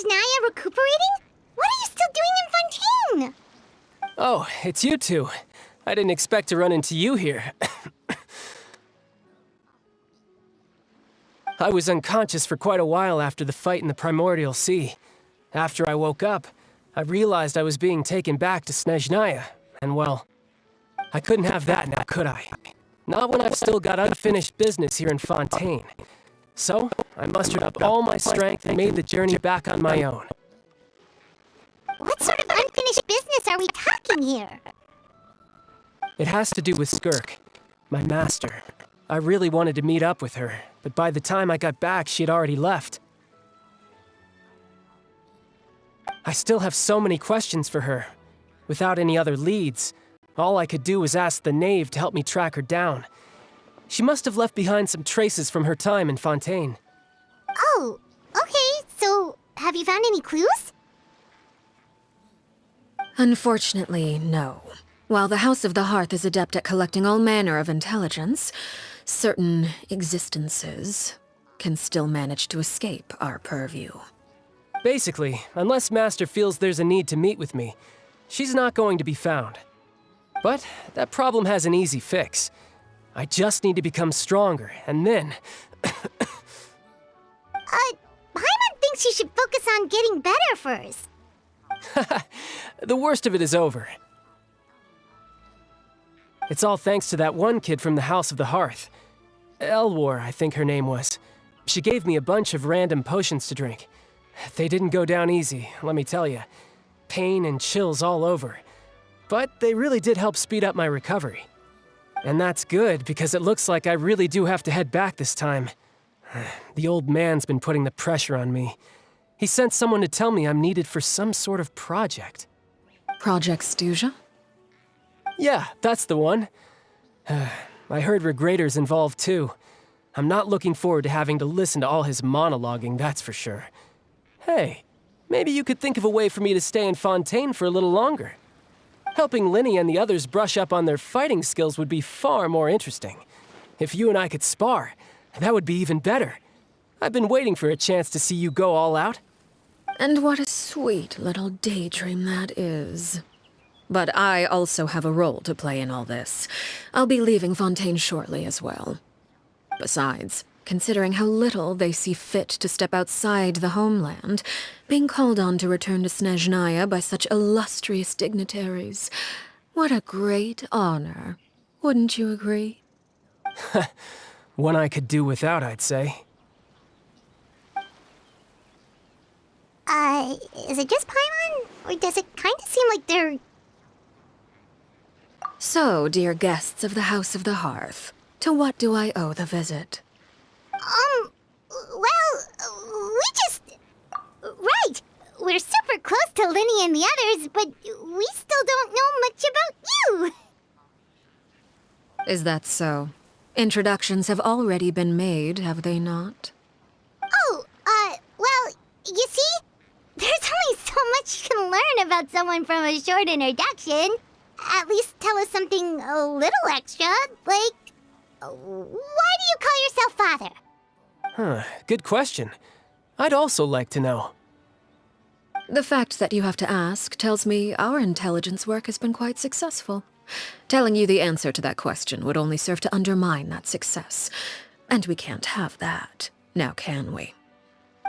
Snezhnaya recuperating? What are you still doing in Fontaine? Oh, it's you two. I didn't expect to run into you here. I was unconscious for quite a while after the fight in the Primordial Sea. After I woke up, I realized I was being taken back to Snezhnaya, and well, I couldn't have that now, could I? Not when I've still got unfinished business here in Fontaine. So, I mustered up all my strength and made the journey back on my own. What sort of unfinished business are we talking here? It has to do with Skirk, my master. I really wanted to meet up with her, but by the time I got back, she had already left. I still have so many questions for her. Without any other leads, all I could do was ask the Knave to help me track her down. She must have left behind some traces from her time in Fontaine. Oh, okay, so have you found any clues? Unfortunately, no. While the House of the Hearth is adept at collecting all manner of intelligence, certain existences can still manage to escape our purview. Basically, unless Master feels there's a need to meet with me, she's not going to be found. But that problem has an easy fix. I just need to become stronger, and then... Paimon thinks you should focus on getting better first. The worst of it is over. It's all thanks to that one kid from the House of the Hearth. Elwar, I think her name was. She gave me a bunch of random potions to drink. They didn't go down easy, let me tell you. Pain and chills all over. But they really did help speed up my recovery. And that's good, because it looks like I really do have to head back this time. The old man's been putting the pressure on me. He sent someone to tell me I'm needed for some sort of project. Project Stuja? Yeah, that's the one. I heard Regrader's involved too. I'm not looking forward to having to listen to all his monologuing, that's for sure. Hey, maybe you could think of a way for me to stay in Fontaine for a little longer. Helping Linny and the others brush up on their fighting skills would be far more interesting. If you and I could spar, that would be even better. I've been waiting for a chance to see you go all out. And what a sweet little daydream that is. But I also have a role to play in all this. I'll be leaving Fontaine shortly as well. Besides, considering how little they see fit to step outside the homeland, being called on to return to Snezhnaya by such illustrious dignitaries, what a great honor. Wouldn't you agree? One I could do without, I'd say. Is it just Paimon? Or does it kind of seem like they're... So, dear guests of the House of the Hearth, to what do I owe the visit? Well, we just... Right! We're super close to Linny and the others, but we still don't know much about you! Is that so? Introductions have already been made, have they not? Oh, well, you see? There's only so much you can learn about someone from a short introduction. At least tell us something a little extra, like... Why do you call yourself father? Huh, good question. I'd also like to know. The fact that you have to ask tells me our intelligence work has been quite successful. Telling you the answer to that question would only serve to undermine that success. And we can't have that, now can we?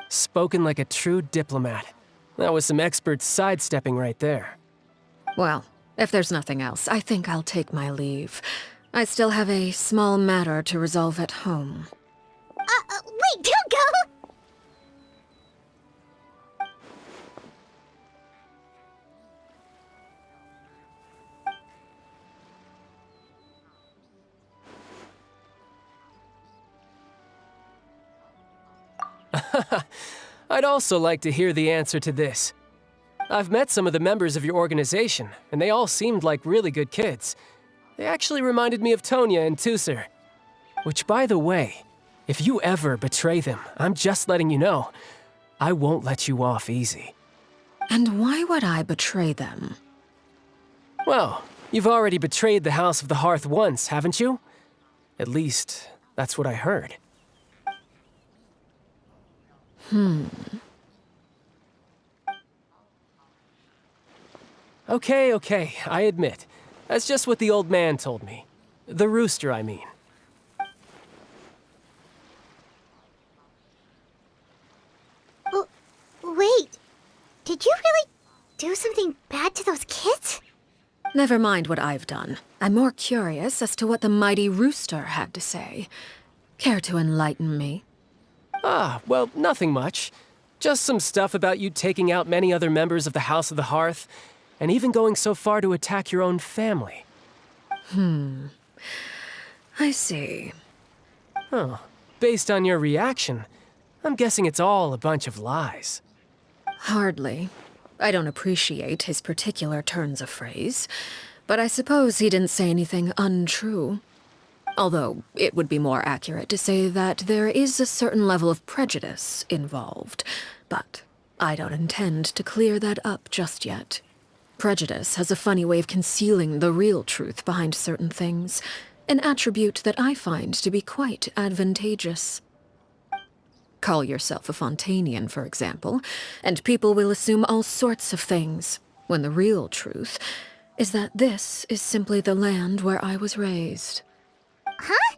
Spoken like a true diplomat. That was some expert sidestepping right there. Well, if there's nothing else, I think I'll take my leave. I still have a small matter to resolve at home. Wait, don't go! I'd also like to hear the answer to this. I've met some of the members of your organization, and they all seemed like really good kids. They actually reminded me of Tonya and Tusser. Which, by the way, if you ever betray them, I'm just letting you know, I won't let you off easy. And why would I betray them? Well, you've already betrayed the House of the Hearth once, haven't you? At least, that's what I heard. Okay, I admit. That's just what the old man told me. The rooster, I mean. Oh, wait. Did you really do something bad to those kids? Never mind what I've done. I'm more curious as to what the mighty rooster had to say. Care to enlighten me? Ah, well, nothing much. Just some stuff about you taking out many other members of the House of the Hearth, and even going so far to attack your own family. I see. Huh. Based on your reaction, I'm guessing it's all a bunch of lies. Hardly. I don't appreciate his particular turns of phrase, but I suppose he didn't say anything untrue. Although, it would be more accurate to say that there is a certain level of prejudice involved, but I don't intend to clear that up just yet. Prejudice has a funny way of concealing the real truth behind certain things, an attribute that I find to be quite advantageous. Call yourself a Fontanian, for example, and people will assume all sorts of things, when the real truth is that this is simply the land where I was raised. Huh?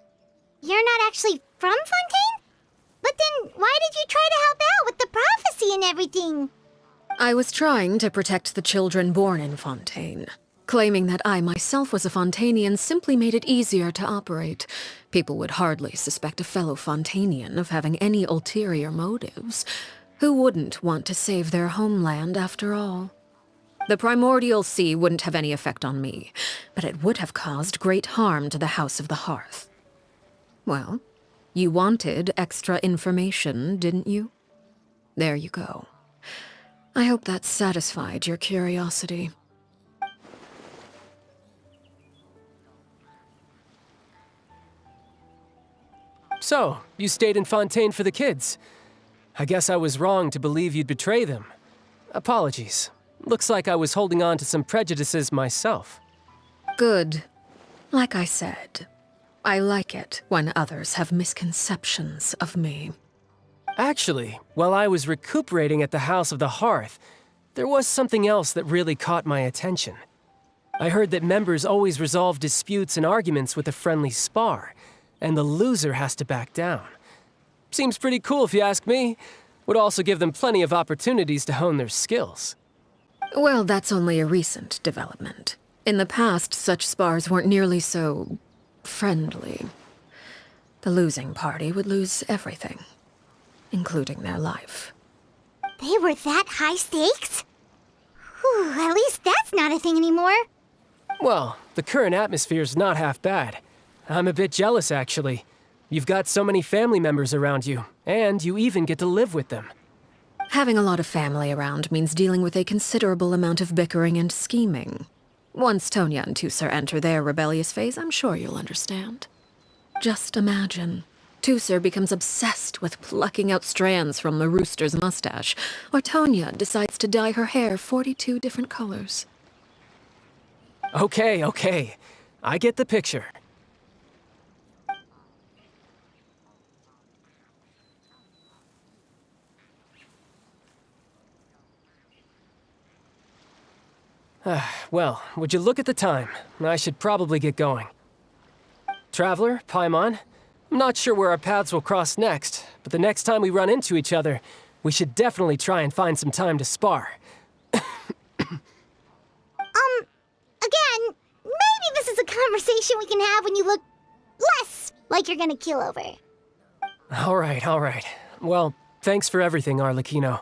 You're not actually from Fontaine? But then why did you try to help out with the prophecy and everything? I was trying to protect the children born in Fontaine. Claiming that I myself was a Fontanian simply made it easier to operate. People would hardly suspect a fellow Fontanian of having any ulterior motives. Who wouldn't want to save their homeland after all? The primordial sea wouldn't have any effect on me, but it would have caused great harm to the House of the Hearth. Well, you wanted extra information, didn't you? There you go. I hope that satisfied your curiosity. So, you stayed in Fontaine for the kids. I guess I was wrong to believe you'd betray them. Apologies. Looks like I was holding on to some prejudices myself. Good. Like I said, I like it when others have misconceptions of me. Actually, while I was recuperating at the House of the Hearth, there was something else that really caught my attention. I heard that members always resolve disputes and arguments with a friendly spar, and the loser has to back down. Seems pretty cool if you ask me. Would also give them plenty of opportunities to hone their skills. Well, that's only a recent development. In the past, such spars weren't nearly so friendly. The losing party would lose everything, including their life. They were that high stakes? Whew, at least that's not a thing anymore. Well, the current atmosphere's not half bad. I'm a bit jealous, actually. You've got so many family members around you, and you even get to live with them. Having a lot of family around means dealing with a considerable amount of bickering and scheming. Once Tonya and Tusser enter their rebellious phase, I'm sure you'll understand. Just imagine. Tusser becomes obsessed with plucking out strands from the rooster's mustache, or Tonya decides to dye her hair 42 different colors. Okay. I get the picture. Well, would you look at the time? I should probably get going. Traveler, Paimon, I'm not sure where our paths will cross next, but the next time we run into each other, we should definitely try and find some time to spar. Again, maybe this is a conversation we can have when you look less like you're gonna keel over. All right. Well, thanks for everything, Arlecchino.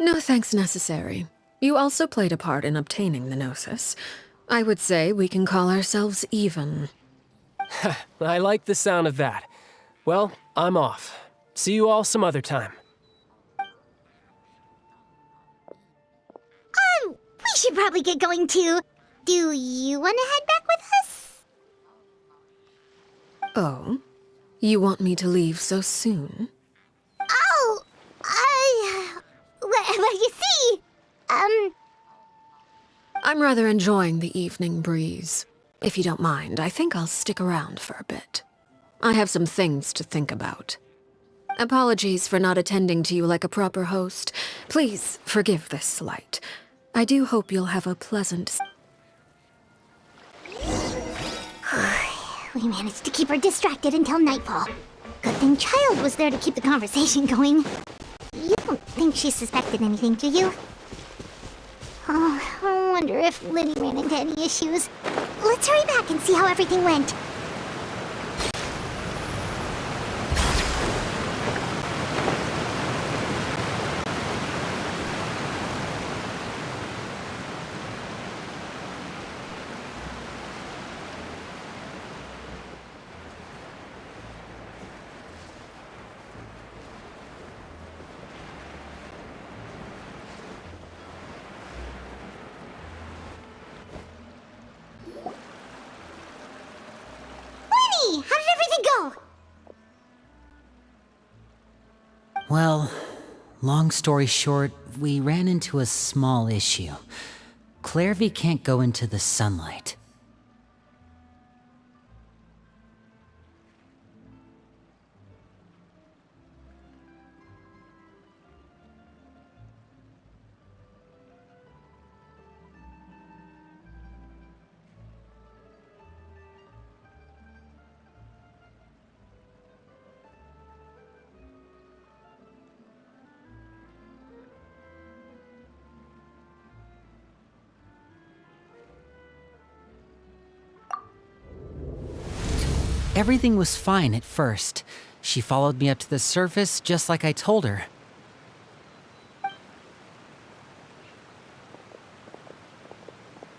No thanks necessary. You also played a part in obtaining the Gnosis. I would say we can call ourselves even. I like the sound of that. Well, I'm off. See you all some other time. We should probably get going too. Do you want to head back with us? Oh? You want me to leave so soon? Oh, well, you see, I'm rather enjoying the evening breeze. If you don't mind, I think I'll stick around for a bit. I have some things to think about. Apologies for not attending to you like a proper host. Please forgive this slight. I do hope you'll have a pleasant... We managed to keep her distracted until nightfall. Good thing Child was there to keep the conversation going. You don't think she suspected anything, do you? Oh, I wonder if Liddy ran into any issues. Let's hurry back and see how everything went. How did everything go? Well, long story short, we ran into a small issue. Clairvy can't go into the sunlight. Everything was fine at first. She followed me up to the surface just like I told her.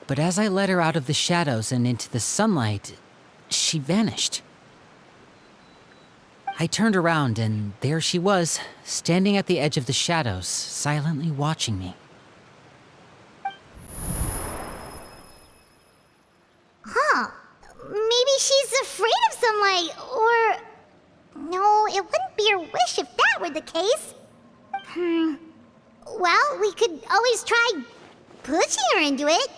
But as I led her out of the shadows and into the sunlight, she vanished. I turned around and there she was, standing at the edge of the shadows, silently watching me. Huh. Maybe she's afraid of sunlight, or... No, it wouldn't be her wish if that were the case. Well, we could always try pushing her into it.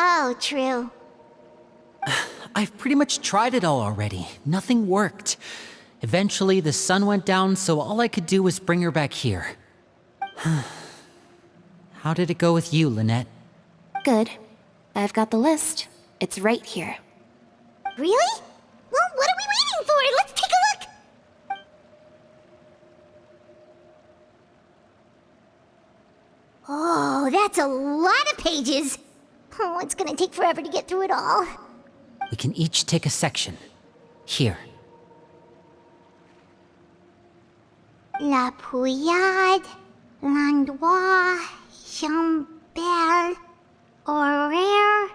Oh, true. I've pretty much tried it all already. Nothing worked. Eventually, the sun went down, so all I could do was bring her back here. How did it go with you, Lynette? Good. I've got the list. It's right here. Really? Well, what are we waiting for? Let's take a look! Oh, that's a lot of pages. Oh, it's gonna take forever to get through it all. We can each take a section. Here. La Pouillade, l'endroit, Chambel, Horaire.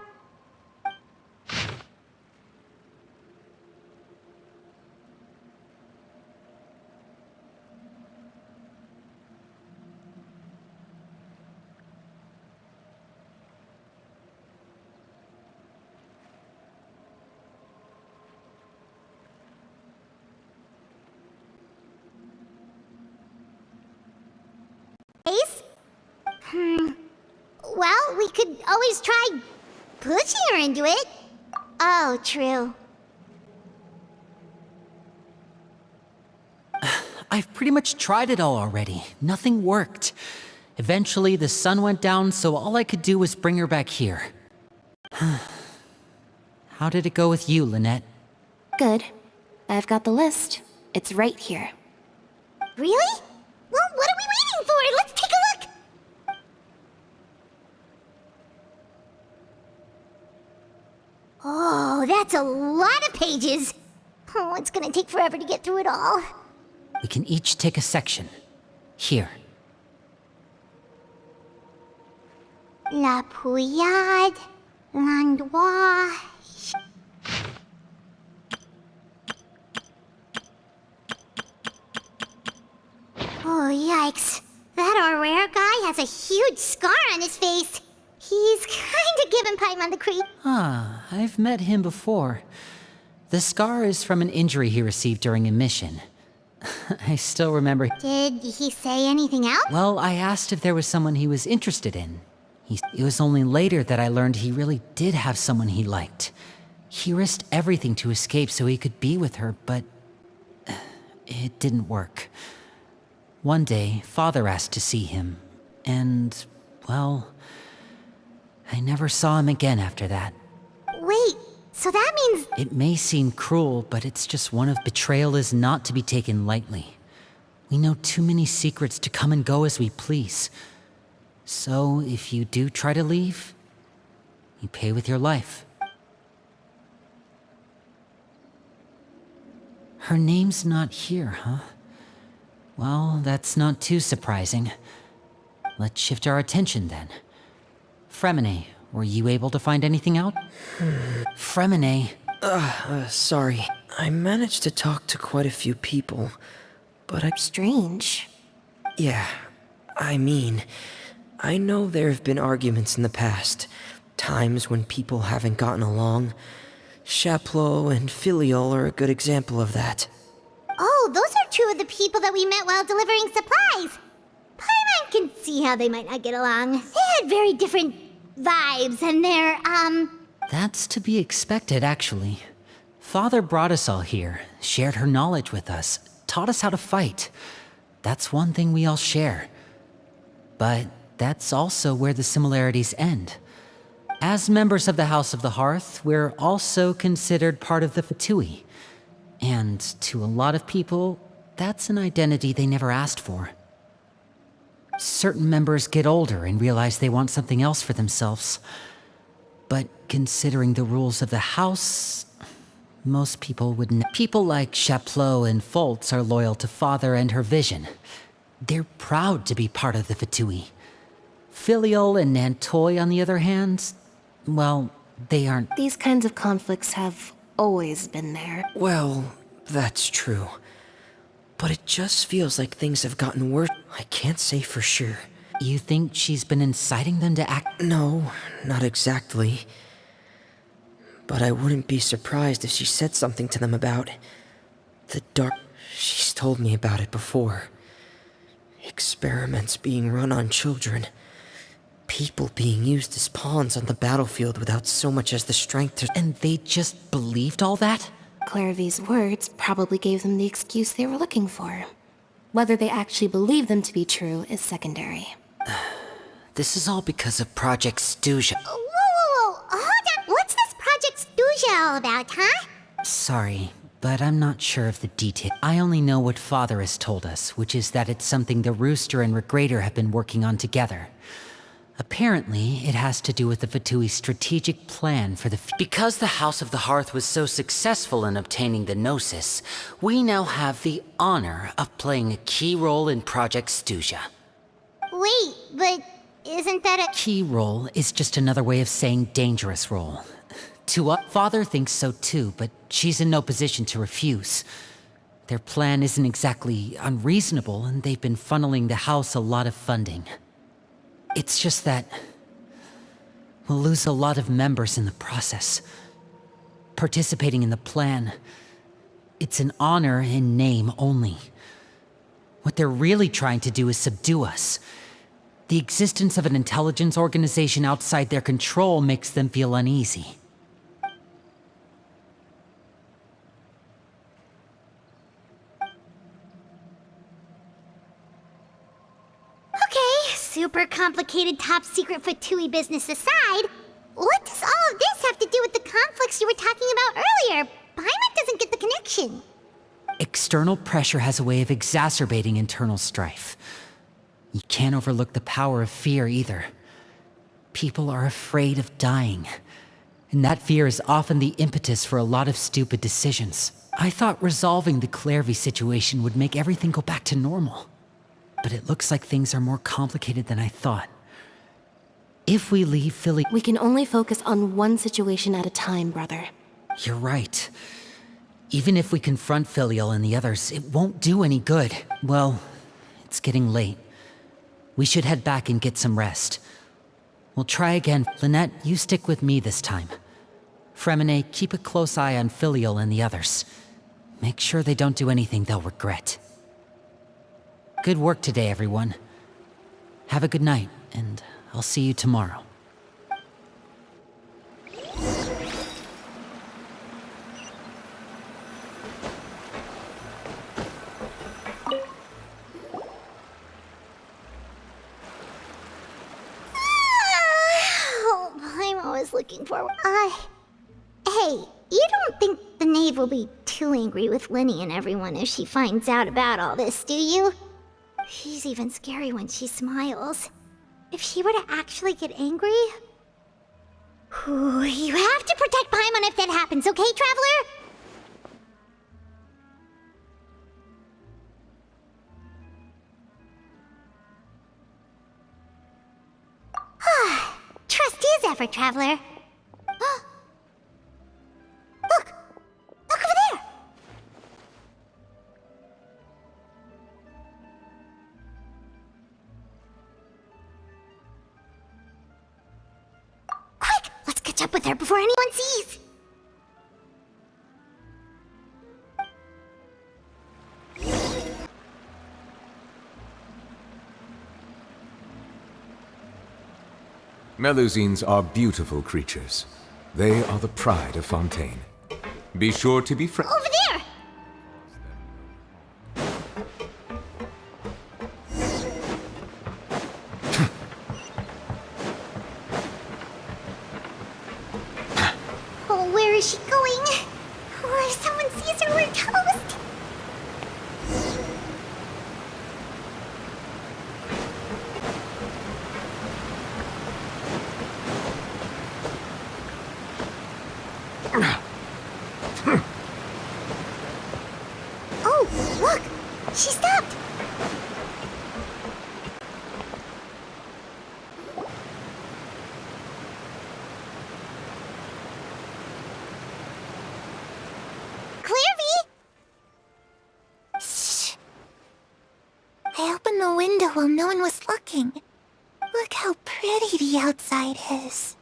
Ace? Well, we could always try pushing her into it. Oh, true. I've pretty much tried it all already. Nothing worked. Eventually, the sun went down, so all I could do was bring her back here. How did it go with you, Lynette? Good. I've got the list. It's right here. Really? Well, what are we waiting for? Let's take a look! Oh, that's a lot of pages. Oh, it's gonna take forever to get through it all. We can each take a section. Here. La Pouillade, l'endroit... Oh, yikes. That Aurore guy has a huge scar on his face. He's kinda giving Paimon the creep. Ah, I've met him before. The scar is from an injury he received during a mission. I still remember. Did he say anything else? Well, I asked if there was someone he was interested in. It was only later that I learned he really did have someone he liked. He risked everything to escape so he could be with her, but it didn't work. One day, Father asked to see him, and, well, I never saw him again after that. Wait, so that means... It may seem cruel, but it's just one of betrayal is not to be taken lightly. We know too many secrets to come and go as we please. So, if you do try to leave, you pay with your life. Her name's not here, huh? Well, that's not too surprising. Let's shift our attention then. Fremine, were you able to find anything out? Fremine. Sorry. I managed to talk to quite a few people, but Strange. Yeah, I mean, I know there have been arguments in the past. Times when people haven't gotten along. Chaplot and Filial are a good example of that. Oh, those are two of the people that we met while delivering supplies. Paimon can see how they might not get along. They had very different vibes, and they're, That's to be expected, actually. Father brought us all here, shared her knowledge with us, taught us how to fight. That's one thing we all share. But that's also where the similarities end. As members of the House of the Hearth, we're also considered part of the Fatui. And to a lot of people, that's an identity they never asked for. Certain members get older and realize they want something else for themselves. But considering the rules of the House, most people wouldn't. People like Chaplot and Foltz are loyal to Father and her vision. They're proud to be part of the Fatui. Filial and Nantoy, on the other hand, well, they aren't. These kinds of conflicts have always been there. Well, that's true. But it just feels like things have gotten worse. I can't say for sure. You think she's been inciting them to act? No, not exactly. But I wouldn't be surprised if she said something to them about the dark. She's told me about it before. Experiments being run on children. People being used as pawns on the battlefield without so much as the strength to... And they just believed all that? Clairvy's words probably gave them the excuse they were looking for. Whether they actually believe them to be true is secondary. This is all because of Project Stuja. Whoa, hold on. What's this Project Stuja all about, huh? Sorry, but I'm not sure of the detail. I only know what Father has told us, which is that it's something the Rooster and Regrader have been working on together. Apparently, it has to do with the Fatui's strategic plan for the Because the House of the Hearth was so successful in obtaining the Gnosis, we now have the honor of playing a key role in Project Stuja. Wait, but isn't that a... Key role is just another way of saying dangerous role. To us, Father thinks so too, but she's in no position to refuse. Their plan isn't exactly unreasonable, and they've been funneling the house a lot of funding. It's just that we'll lose a lot of members in the process. Participating in the plan, it's an honor in name only. What they're really trying to do is subdue us. The existence of an intelligence organization outside their control makes them feel uneasy. Okay, super complicated top secret Fatui business aside, what does all of this have to do with the conflicts you were talking about earlier? Paimon doesn't get the connection. External pressure has a way of exacerbating internal strife. You can't overlook the power of fear either. People are afraid of dying, and that fear is often the impetus for a lot of stupid decisions. I thought resolving the Clairvy situation would make everything go back to normal. But it looks like things are more complicated than I thought. If we leave Philly... We can only focus on one situation at a time, brother. You're right. Even if we confront Filial and the others, it won't do any good. Well, it's getting late. We should head back and get some rest. We'll try again. Lynette, you stick with me this time. Fremine, keep a close eye on Filial and the others. Make sure they don't do anything they'll regret. Good work today, everyone. Have a good night, and I'll see you tomorrow. Oh, I'm always looking for. Hey, you don't think the Knave will be too angry with Lenny and everyone if she finds out about all this, do you? She's even scary when she smiles. If she were to actually get angry... Ooh, you have to protect Paimon if that happens, okay, Traveler? Trust is effort, Traveler. Look! Look over there! Quick! Let's catch up with her before anyone sees! Melusines are beautiful creatures. They are the pride of Fontaine. Be sure to be friendly. Over there! Oh, where is she going? Oh, if someone sees her, we're toast! Oh, look! She stopped! Clairvy! Shh! I opened the window while no one was looking. Look how pretty the outside is.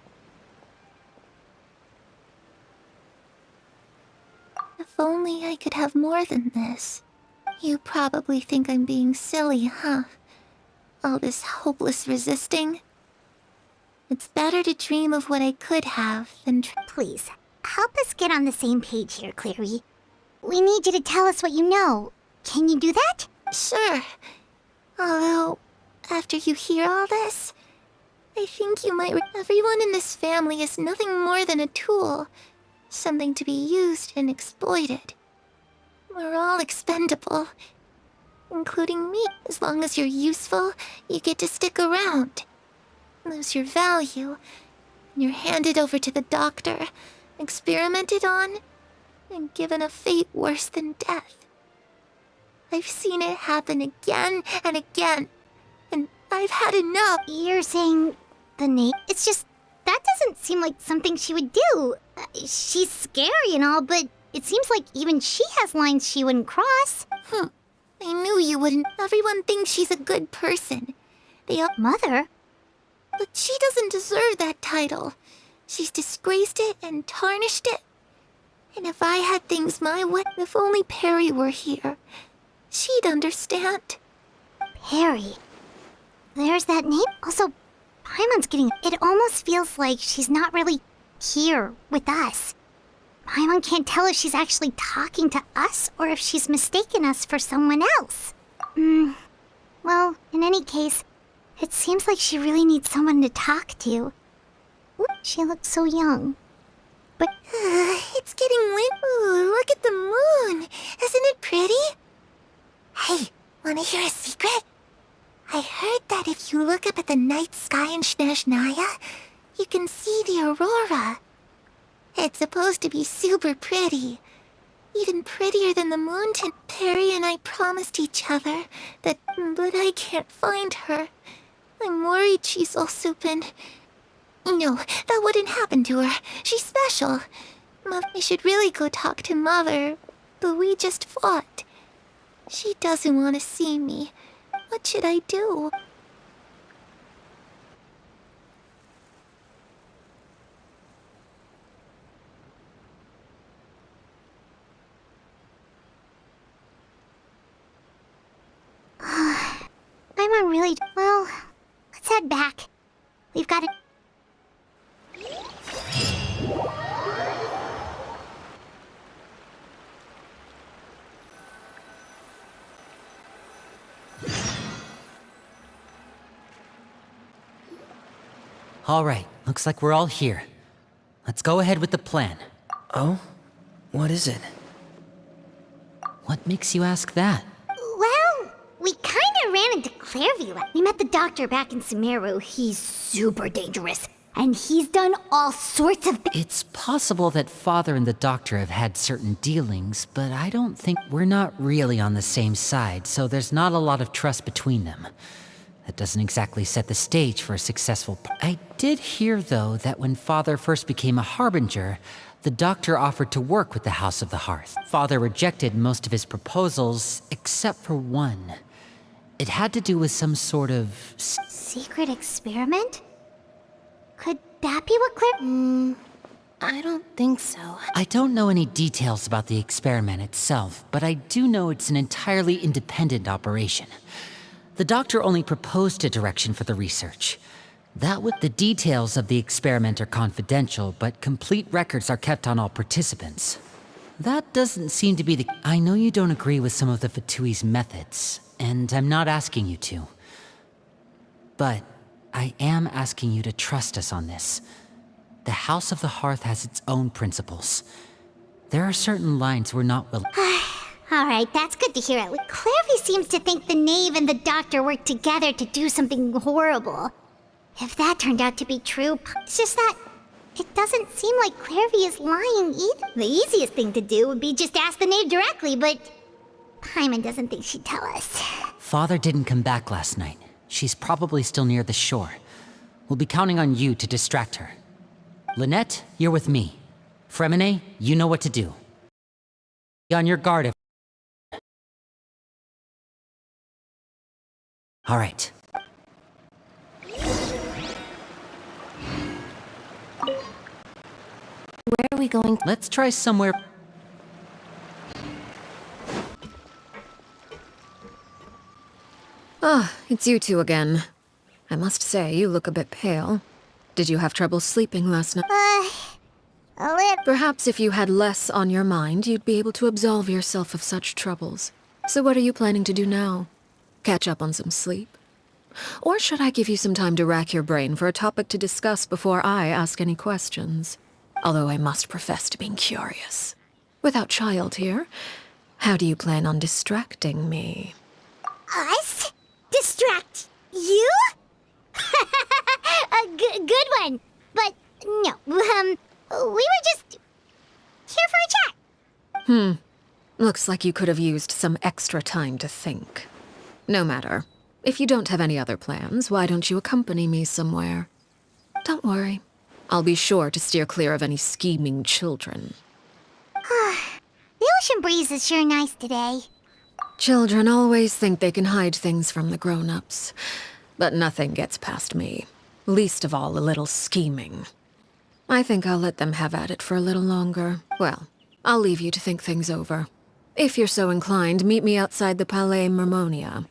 If only I could have more than this. You probably think I'm being silly, huh? All this hopeless resisting? It's better to dream of what I could have than Please, help us get on the same page here, Clary. We need you to tell us what you know. Can you do that? Sure. Although, after you hear all this, I think you might... Everyone in this family is nothing more than a tool. Something to be used and exploited. We're all expendable. Including me. As long as you're useful, you get to stick around. Lose your value, and you're handed over to the doctor, experimented on, and given a fate worse than death. I've seen it happen again and again, and I've had enough. You're saying the Knave? It's just... that doesn't seem like something she would do. She's scary and all, but it seems like even she has lines she wouldn't cross. I knew you wouldn't. Everyone thinks she's a good person. They all... Mother? But she doesn't deserve that title. She's disgraced it and tarnished it. And if I had things my way, if only Perry were here, she'd understand. Perry? There's that name. Also, Paimon's getting... It almost feels like she's not really here with us. Paimon can't tell if she's actually talking to us or if she's mistaken us for someone else. Well, in any case, it seems like she really needs someone to talk to. She looks so young. But... it's getting lit. Ooh, look at the moon. Isn't it pretty? Hey, wanna hear a secret? I heard that if you look up at the night sky in Snezhnaya, you can see the aurora. It's supposed to be super pretty. Even prettier than the moon. Perry and I promised each other that... But I can't find her. I'm worried she's also been... No, that wouldn't happen to her. She's special. I should really go talk to Mother, but we just fought. She doesn't want to see me. What should I do? really... Well, let's head back. We've got to... All right, looks like we're all here. Let's go ahead with the plan. Oh? What is it? What makes you ask that? Well, we kinda ran into Clairview. We met the doctor back in Sumeru. He's super dangerous. And he's done all sorts of... It's possible that Father and the Doctor have had certain dealings, but I don't think we're not really on the same side, so there's not a lot of trust between them. That doesn't exactly set the stage for a successful... I did hear, though, that when Father first became a Harbinger, the Doctor offered to work with the House of the Hearth. Father rejected most of his proposals, except for one. It had to do with some sort of... Secret experiment? Could that be what Claire... I don't think so. I don't know any details about the experiment itself, but I do know it's an entirely independent operation. The Doctor only proposed a direction for the research. The details of the experiment are confidential, but complete records are kept on all participants. That doesn't seem to be the... I know you don't agree with some of the Fatui's methods, and I'm not asking you to. But I am asking you to trust us on this. The House of the Hearth has its own principles. There are certain lines we're not willing... Alright, that's good to hear. Clairview seems to think the Knave and the Doctor worked together to do something horrible. If that turned out to be true, it's just that it doesn't seem like Clairview is lying either. The easiest thing to do would be just ask the Knave directly, but Paimon doesn't think she'd tell us. Father didn't come back last night. She's probably still near the shore. We'll be counting on you to distract her. Lynette, you're with me. Fremine, you know what to do. Be on your guard if... All right. Where are we going? Let's try somewhere... Ah, it's you two again. I must say, you look a bit pale. Did you have trouble sleeping last night? A little. Perhaps if you had less on your mind, you'd be able to absolve yourself of such troubles. So what are you planning to do now? Catch up on some sleep? Or should I give you some time to rack your brain for a topic to discuss before I ask any questions? Although I must profess to being curious. Without child here, how do you plan on distracting me? Us? Distract you? Good one. But no, we were just here for a chat. Looks like you could have used some extra time to think. No matter. If you don't have any other plans, why don't you accompany me somewhere? Don't worry. I'll be sure to steer clear of any scheming children. The ocean breeze is sure nice today. Children always think they can hide things from the grown-ups. But nothing gets past me. Least of all a little scheming. I think I'll let them have at it for a little longer. Well, I'll leave you to think things over. If you're so inclined, meet me outside the Palais Mermonia.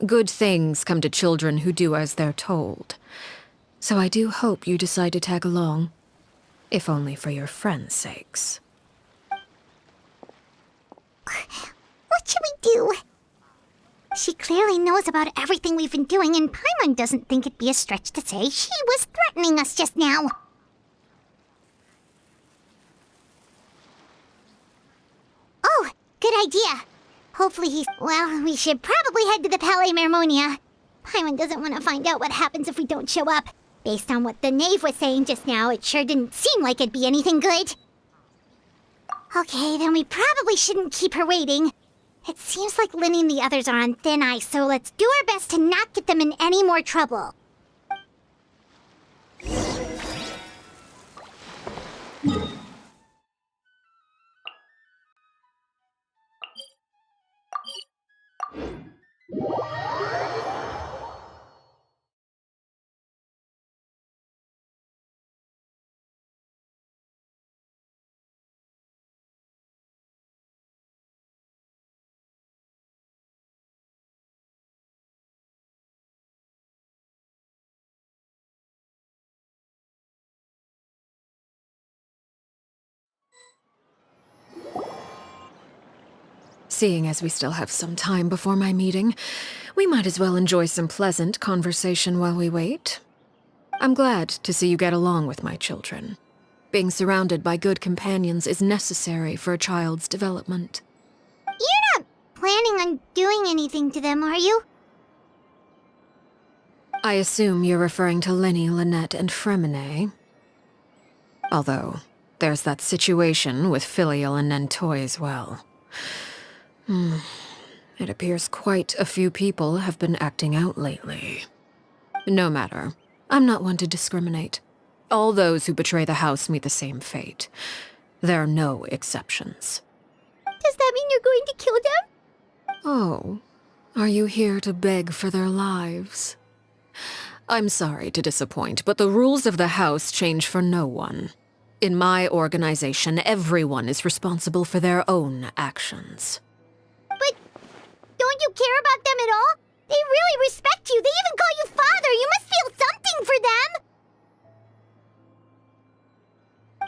Good things come to children who do as they're told. So I do hope you decide to tag along. If only for your friends' sakes. What should we do? She clearly knows about everything we've been doing, and Paimon doesn't think it'd be a stretch to say she was threatening us just now. Oh, good idea. Hopefully he's... Well, we should probably head to the Palais Mermonia. Paimon doesn't want to find out what happens if we don't show up. Based on what the Knave was saying just now, it sure didn't seem like it'd be anything good. Okay, then we probably shouldn't keep her waiting. It seems like Lynn and the others are on thin ice, so let's do our best to not get them in any more trouble. Seeing as we still have some time before my meeting, we might as well enjoy some pleasant conversation while we wait. I'm glad to see you get along with my children. Being surrounded by good companions is necessary for a child's development. You're not planning on doing anything to them, are you? I assume you're referring to Lenny, Lynette, and Fremine. Although, there's that situation with Filial and Nentoy as well. It appears quite a few people have been acting out lately. No matter. I'm not one to discriminate. All those who betray the house meet the same fate. There are no exceptions. Does that mean you're going to kill them? Oh, are you here to beg for their lives? I'm sorry to disappoint, but the rules of the house change for no one. In my organization, everyone is responsible for their own actions. But don't you care about them at all? They really respect you. They even call you father. You must feel something for them.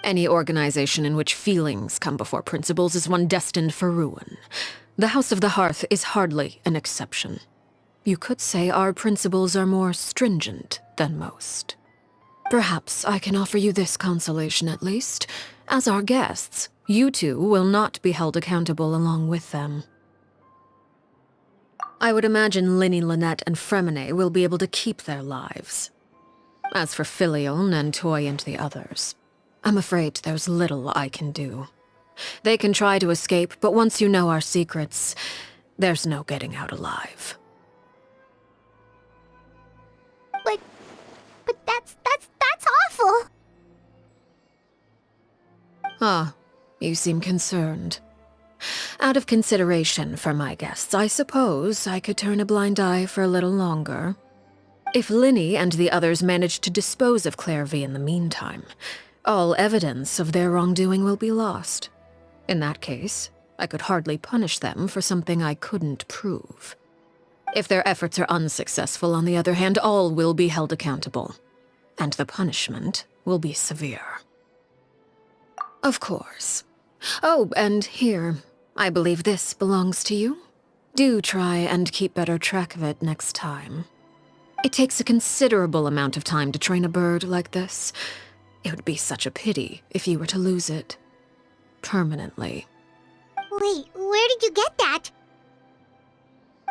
Any organization in which feelings come before principles is one destined for ruin. The House of the Hearth is hardly an exception. You could say our principles are more stringent than most. Perhaps I can offer you this consolation at least. As our guests, you two will not be held accountable along with them. I would imagine Linny, Lynette, and Fremine will be able to keep their lives. As for Filial, Nentoy, and the others, I'm afraid there's little I can do. They can try to escape, but once you know our secrets, there's no getting out alive. But that's awful. Ah, you seem concerned. Out of consideration for my guests, I suppose I could turn a blind eye for a little longer. If Linny and the others manage to dispose of Clairvy in the meantime, all evidence of their wrongdoing will be lost. In that case, I could hardly punish them for something I couldn't prove. If their efforts are unsuccessful, on the other hand, all will be held accountable, and the punishment will be severe. Of course. Oh, and here, I believe this belongs to you. Do try and keep better track of it next time. It takes a considerable amount of time to train a bird like this. It would be such a pity if you were to lose it. Permanently. Wait, where did you get that?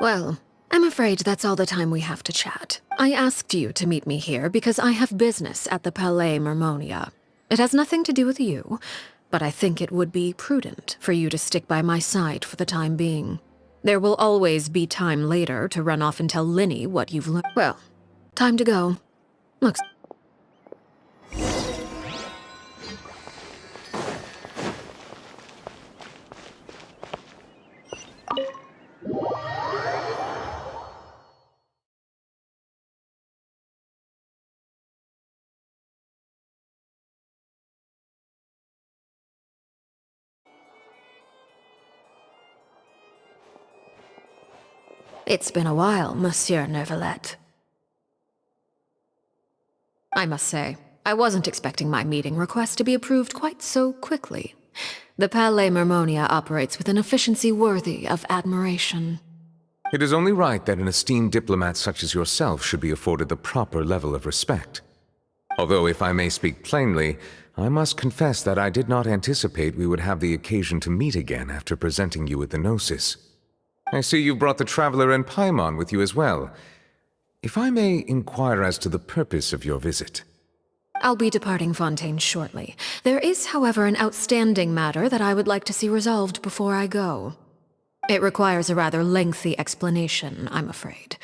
Well, I'm afraid that's all the time we have to chat. I asked you to meet me here because I have business at the Palais Mermonia. It has nothing to do with you, but I think it would be prudent for you to stick by my side for the time being. There will always be time later to run off and tell Linny what you've learned. Well, time to go. Looks... It's been a while, Monsieur Neuvillette. I must say, I wasn't expecting my meeting request to be approved quite so quickly. The Palais Mermonia operates with an efficiency worthy of admiration. It is only right that an esteemed diplomat such as yourself should be afforded the proper level of respect. Although, if I may speak plainly, I must confess that I did not anticipate we would have the occasion to meet again after presenting you with the Gnosis. I see you've brought the Traveler and Paimon with you as well. If I may inquire as to the purpose of your visit. I'll be departing Fontaine shortly. There is, however, an outstanding matter that I would like to see resolved before I go. It requires a rather lengthy explanation, I'm afraid.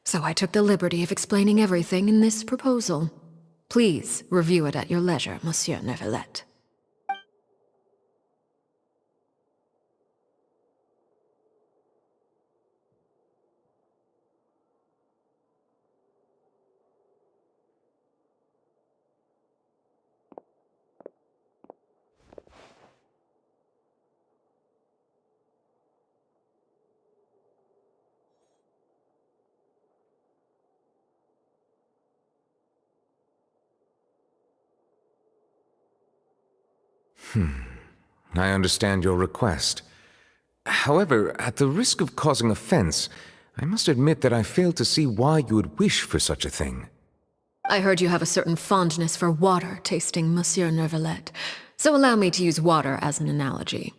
So I took the liberty of explaining everything in this proposal. Please review it at your leisure, Monsieur Neuvillette. I understand your request. However, at the risk of causing offense, I must admit that I fail to see why you would wish for such a thing. I heard you have a certain fondness for water tasting, Monsieur Neuvillette, so allow me to use water as an analogy.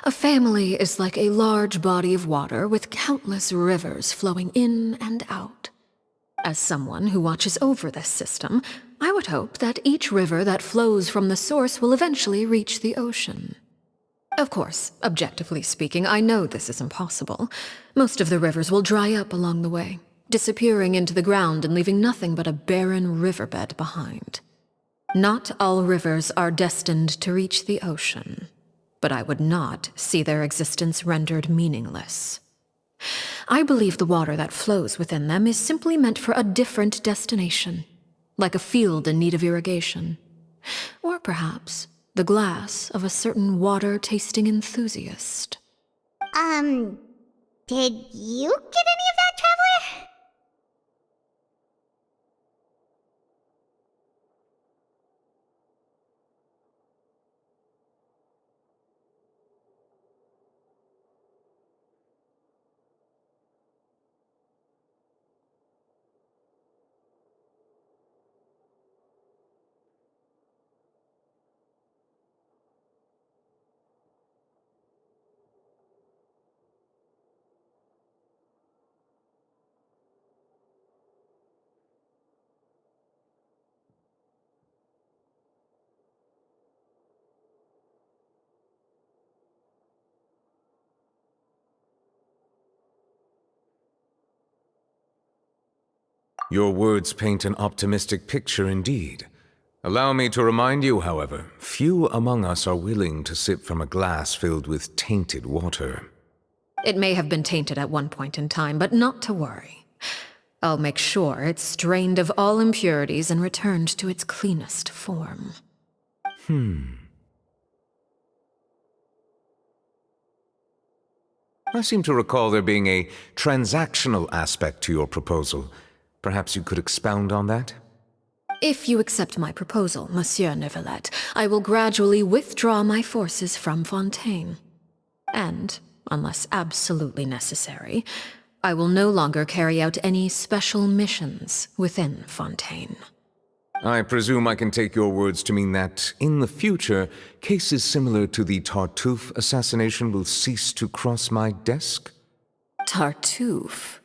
A family is like a large body of water with countless rivers flowing in and out. As someone who watches over this system, I would hope that each river that flows from the source will eventually reach the ocean. Of course, objectively speaking, I know this is impossible. Most of the rivers will dry up along the way, disappearing into the ground and leaving nothing but a barren riverbed behind. Not all rivers are destined to reach the ocean, but I would not see their existence rendered meaningless. I believe the water that flows within them is simply meant for a different destination, like a field in need of irrigation. Or perhaps the glass of a certain water-tasting enthusiast. Did you get any of that, Traveler? Your words paint an optimistic picture indeed. Allow me to remind you, however, few among us are willing to sip from a glass filled with tainted water. It may have been tainted at one point in time, but not to worry. I'll make sure it's drained of all impurities and returned to its cleanest form. I seem to recall there being a transactional aspect to your proposal. Perhaps you could expound on that? If you accept my proposal, Monsieur Neuvillette, I will gradually withdraw my forces from Fontaine. And, unless absolutely necessary, I will no longer carry out any special missions within Fontaine. I presume I can take your words to mean that, in the future, cases similar to the Tartuffe assassination will cease to cross my desk? Tartuffe?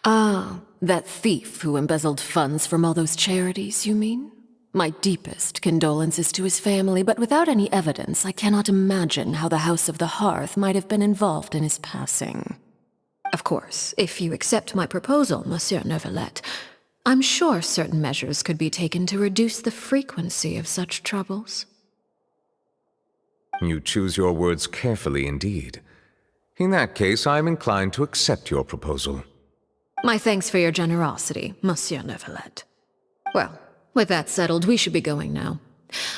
Ah, that thief who embezzled funds from all those charities, you mean? My deepest condolences to his family, but without any evidence, I cannot imagine how the House of the Hearth might have been involved in his passing. Of course, if you accept my proposal, Monsieur Neuvillette, I'm sure certain measures could be taken to reduce the frequency of such troubles. You choose your words carefully indeed. In that case, I am inclined to accept your proposal. My thanks for your generosity, Monsieur Neuvillette. Well, with that settled, we should be going now.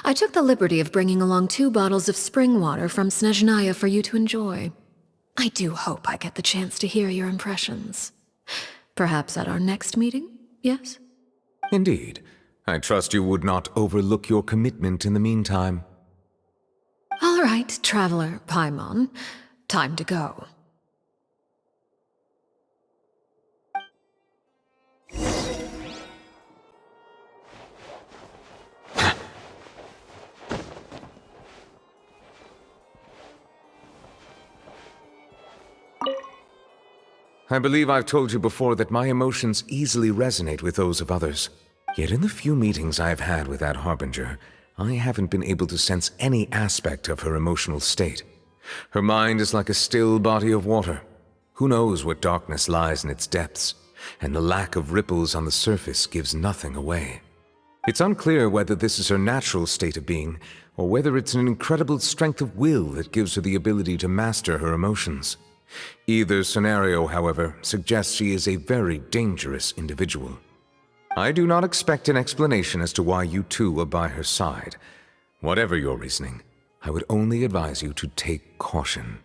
I took the liberty of bringing along 2 bottles of spring water from Snezhnaya for you to enjoy. I do hope I get the chance to hear your impressions. Perhaps at our next meeting, yes? Indeed. I trust you would not overlook your commitment in the meantime. All right, Traveler Paimon. Time to go. I believe I've told you before that my emotions easily resonate with those of others. Yet in the few meetings I've had with that Harbinger, I haven't been able to sense any aspect of her emotional state. Her mind is like a still body of water. Who knows what darkness lies in its depths, and the lack of ripples on the surface gives nothing away. It's unclear whether this is her natural state of being, or whether it's an incredible strength of will that gives her the ability to master her emotions. Either scenario, however, suggests she is a very dangerous individual. I do not expect an explanation as to why you two are by her side. Whatever your reasoning, I would only advise you to take caution.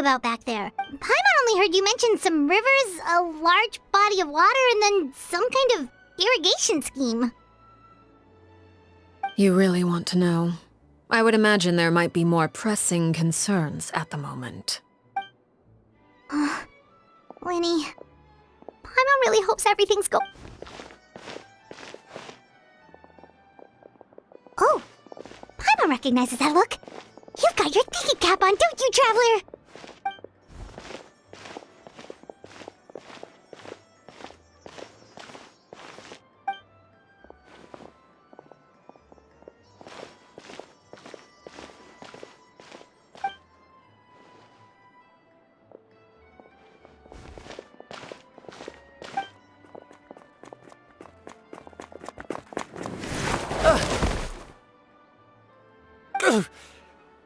about back there? Paimon only heard you mention some rivers, a large body of water, and then some kind of irrigation scheme. You really want to know? I would imagine there might be more pressing concerns at the moment. Winnie, Paimon really hopes everything's Oh, Paimon recognizes that look. You've got your thinking cap on, don't you, Traveler?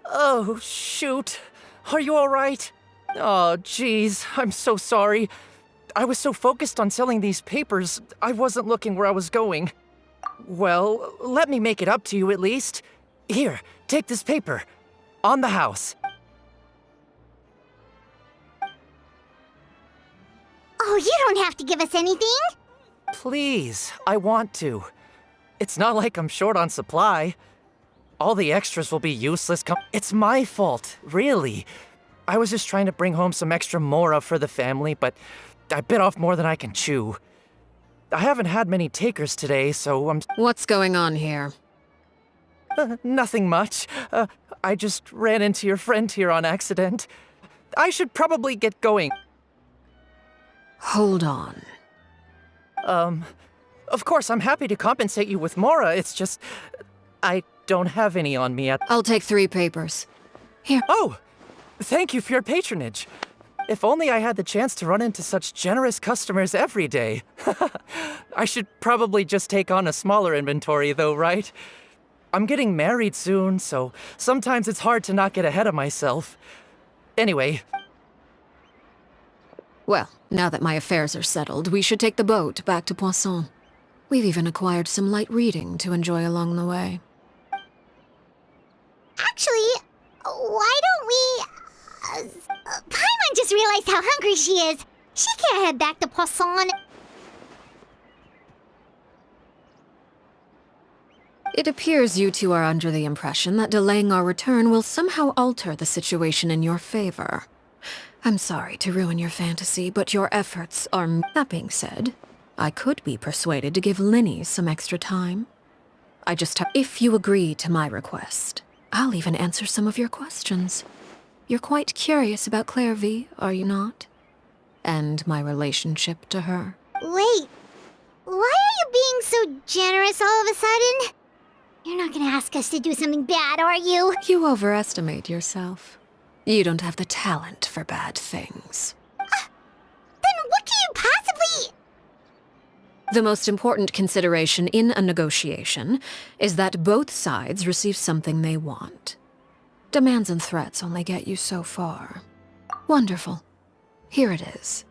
Oh, shoot. Are you alright? Oh, jeez. I'm so sorry. I was so focused on selling these papers, I wasn't looking where I was going. Well, let me make it up to you at least. Here, take this paper. On the house. Oh, you don't have to give us anything. Please, I want to. It's not like I'm short on supply. All the extras will be useless. It's my fault, really. I was just trying to bring home some extra mora for the family, but I bit off more than I can chew. I haven't had many takers today, so I'm... What's going on here? Nothing much. I just ran into your friend here on accident. I should probably get going. Hold on. Of course, I'm happy to compensate you with mora, it's just... I don't have any on me at... I'll take 3 papers. Here. Oh! Thank you for your patronage. If only I had the chance to run into such generous customers every day. I should probably just take on a smaller inventory though, right? I'm getting married soon, so sometimes it's hard to not get ahead of myself. Anyway. Well, now that my affairs are settled, we should take the boat back to Poisson. We've even acquired some light reading to enjoy along the way. Actually, why don't we... Paimon just realized how hungry she is. She can't head back to Poisson. It appears you two are under the impression that delaying our return will somehow alter the situation in your favor. I'm sorry to ruin your fantasy, but your efforts are... That being said, I could be persuaded to give Linny some extra time. I just have... If you agree to my request, I'll even answer some of your questions. You're quite curious about Clairvy, are you not? And my relationship to her. Wait, why are you being so generous all of a sudden? You're not gonna ask us to do something bad, are you? You overestimate yourself. You don't have the talent for bad things. Then what can you possibly... The most important consideration in a negotiation is that both sides receive something they want. Demands and threats only get you so far. Wonderful. Here it is.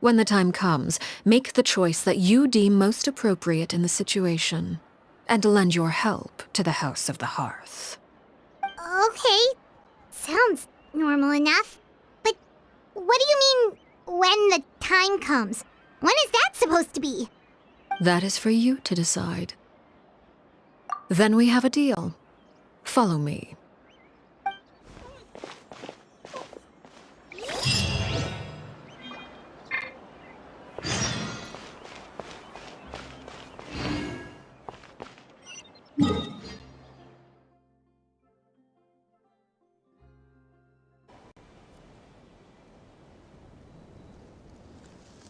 When the time comes, make the choice that you deem most appropriate in the situation, and lend your help to the House of the Hearth. Okay, sounds normal enough. But what do you mean, when the time comes? When is that supposed to be? That is for you to decide. Then we have a deal. Follow me.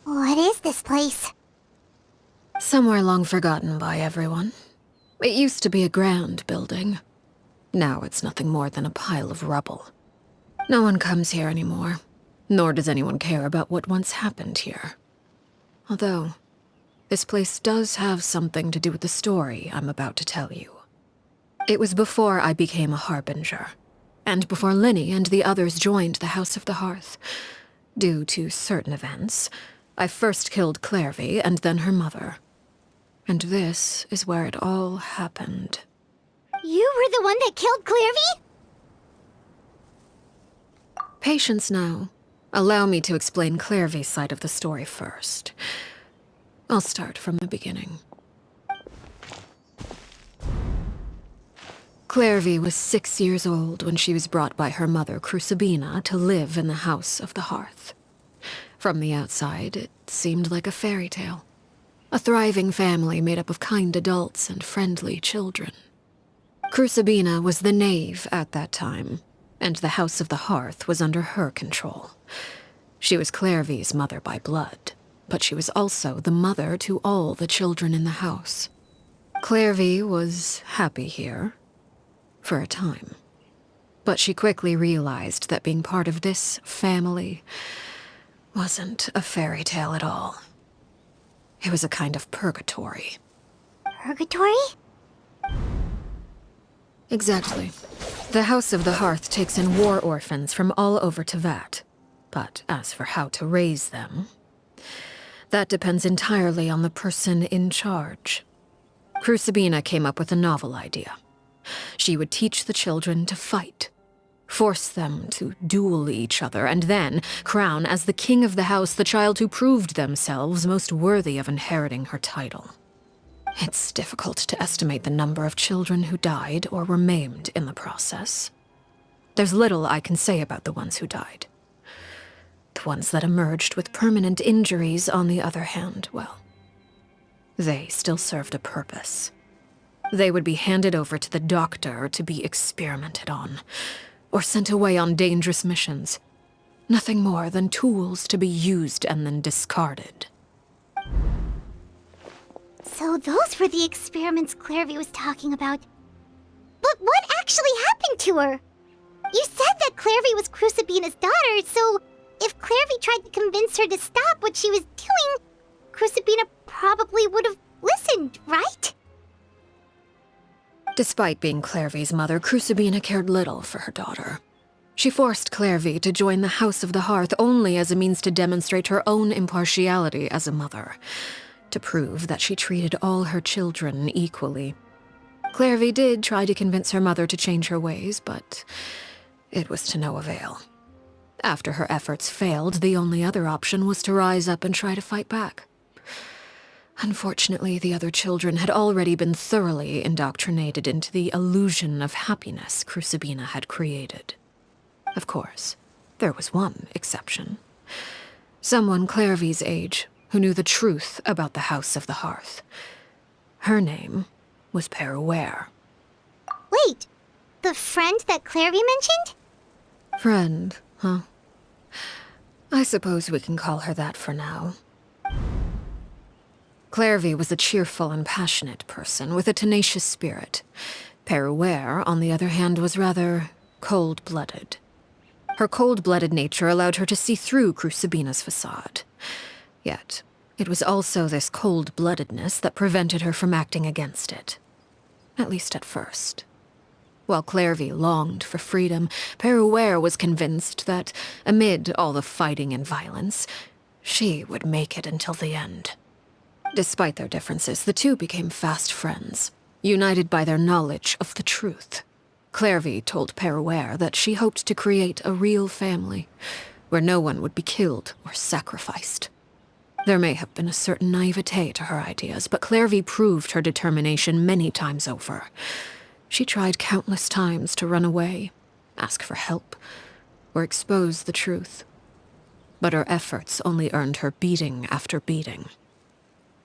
What is this place? Somewhere long forgotten by everyone. It used to be a grand building. Now it's nothing more than a pile of rubble. No one comes here anymore, nor does anyone care about what once happened here. Although, this place does have something to do with the story I'm about to tell you. It was before I became a Harbinger, and before Linny and the others joined the House of the Hearth. Due to certain events, I first killed Clairvy and then her mother. And this is where it all happened. You were the one that killed Clairvy? Patience now. Allow me to explain Clairvy's side of the story first. I'll start from the beginning. Clairvy was 6 years old when she was brought by her mother, Crucibina, to live in the House of the Hearth. From the outside, it seemed like a fairy tale. A thriving family made up of kind adults and friendly children. Crucibina was the Knave at that time, and the House of the Hearth was under her control. She was Clairvy's mother by blood, but she was also the mother to all the children in the house. Clairvy was happy here, for a time. But she quickly realized that being part of this family wasn't a fairy tale at all. It was a kind of purgatory. Purgatory? Exactly. The House of the Hearth takes in war orphans from all over Teyvat. But as for how to raise them, that depends entirely on the person in charge. Crucibina came up with a novel idea. She would teach the children to fight, force them to duel each other, and then crown as the king of the house the child who proved themselves most worthy of inheriting her title. It's difficult to estimate the number of children who died or were maimed in the process. There's little I can say about the ones who died. The ones that emerged with permanent injuries, on the other hand, well, they still served a purpose. They would be handed over to the doctor to be experimented on, or sent away on dangerous missions. Nothing more than tools to be used and then discarded. So those were the experiments Clairvy was talking about. But what actually happened to her? You said that Clairvy was Crucibina's daughter, so if Clairvy tried to convince her to stop what she was doing, Crucibina probably would have listened, right? Despite being Clairvy's mother, Crucibina cared little for her daughter. She forced Clairvy to join the House of the Hearth only as a means to demonstrate her own impartiality as a mother, to prove that she treated all her children equally. Clairvy did try to convince her mother to change her ways, but it was to no avail. After her efforts failed, the only other option was to rise up and try to fight back. Unfortunately, the other children had already been thoroughly indoctrinated into the illusion of happiness Crucibina had created. Of course, there was one exception. Someone Clairvy's age who knew the truth about the House of the Hearth. Her name was Peruere. Wait, the friend that Clairvy mentioned? Friend, huh? I suppose we can call her that for now. Clairvy was a cheerful and passionate person with a tenacious spirit. Peruere, on the other hand, was rather cold-blooded. Her cold-blooded nature allowed her to see through Crucibina's facade. Yet, it was also this cold-bloodedness that prevented her from acting against it. At least at first. While Clairvy longed for freedom, Peruere was convinced that, amid all the fighting and violence, she would make it until the end. Despite their differences, the two became fast friends, united by their knowledge of the truth. Clairvy told Peruere that she hoped to create a real family, where no one would be killed or sacrificed. There may have been a certain naivete to her ideas, but Clairvy proved her determination many times over. She tried countless times to run away, ask for help, or expose the truth. But her efforts only earned her beating after beating.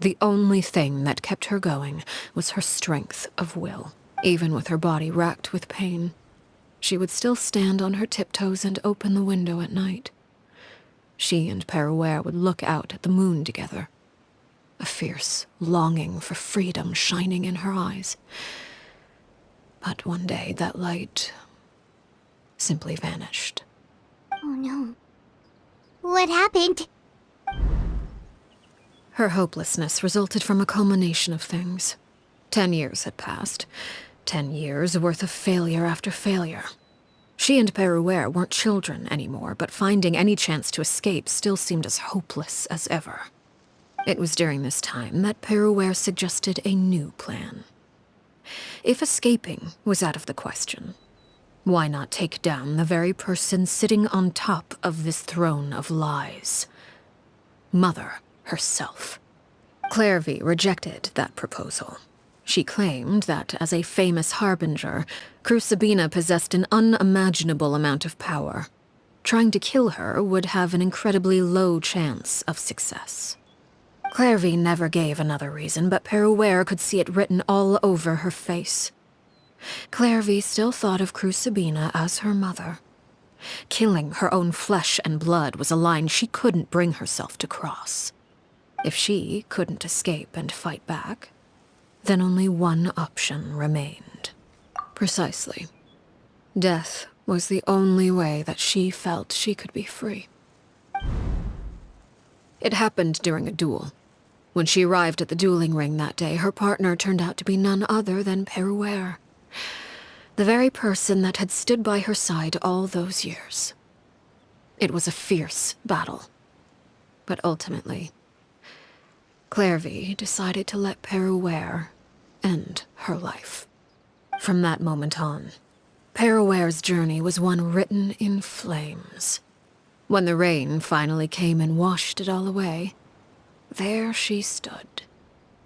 The only thing that kept her going was her strength of will. Even with her body racked with pain, she would still stand on her tiptoes and open the window at night. She and Peruere would look out at the moon together, a fierce longing for freedom shining in her eyes. But one day that light simply vanished. Oh no. What happened? Her hopelessness resulted from a culmination of things. 10 years had passed. 10 years worth of failure after failure. She and Peruere weren't children anymore, but finding any chance to escape still seemed as hopeless as ever. It was during this time that Peruere suggested a new plan. If escaping was out of the question, Why not take down the very person sitting on top of this throne of lies? Mother herself. Clairvy rejected that proposal. She claimed that as a famous harbinger, Crucibina possessed an unimaginable amount of power. Trying to kill her would have an incredibly low chance of success. Clairvy never gave another reason, but Peruere could see it written all over her face. Clairvy still thought of Crucibina as her mother. Killing her own flesh and blood was a line she couldn't bring herself to cross. If she couldn't escape and fight back, then only one option remained. Precisely. Death was the only way that she felt she could be free. It happened during a duel. When she arrived at the dueling ring that day, her partner turned out to be none other than Peruere. The very person that had stood by her side all those years. It was a fierce battle. But ultimately, Clairvy decided to let Peruere end her life. From that moment on, Peruere's journey was one written in flames. When the rain finally came and washed it all away, there she stood,